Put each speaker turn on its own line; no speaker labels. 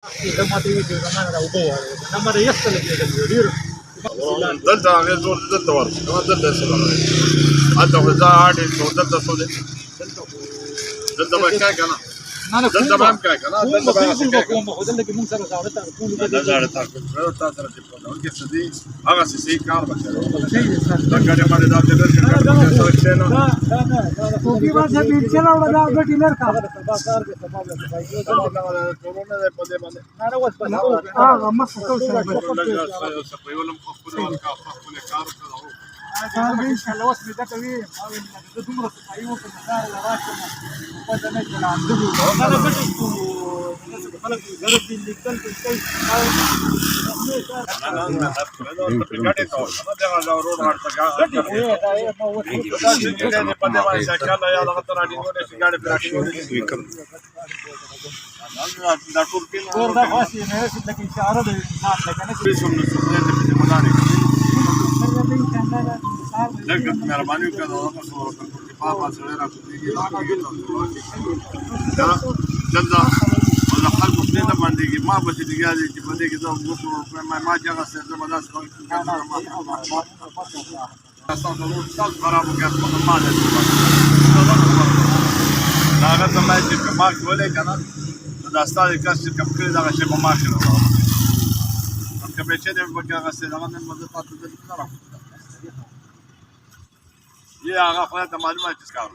لما تيجي زمان لو جوه لما يحصل الجدير
دلتا غير دلتا ورد كمان دلتا يصير حتى وإذا عادي دلتا صودي دلتا بكاك أنا دلتا بكاك أنا دلتا بكاك
هم خد لك من سنه ساعتها تكون
دلتا تاكل دلتا ترى تبغى وين كسدي هذا سيسي كاربا لكن ما ده دلتا
لا وفي بعض بيتشلا ولا ده ديلر का انا بس اه ما فكرت لو وصل ده كوي ده دمر ايوه في المسار اللي راكب وده نزل عنده انا مش الناس خلق جرب اللي كان في الشيء
لكن مهرباني وكذا والله صورة كل بابا صغيرة جدا ولا خلق فينا بندقي ما بس دقيقة بندقي ده ما جانا سيد ما ناس ما خراب وكذا ما لا هذا ما يجي كماك ولا كنا ده استاد كاس كم كل ده شيء ما ماشي كم بيشيل بقى غسيل أنا من مدة خراب يا أخي هذا معلومات تسكار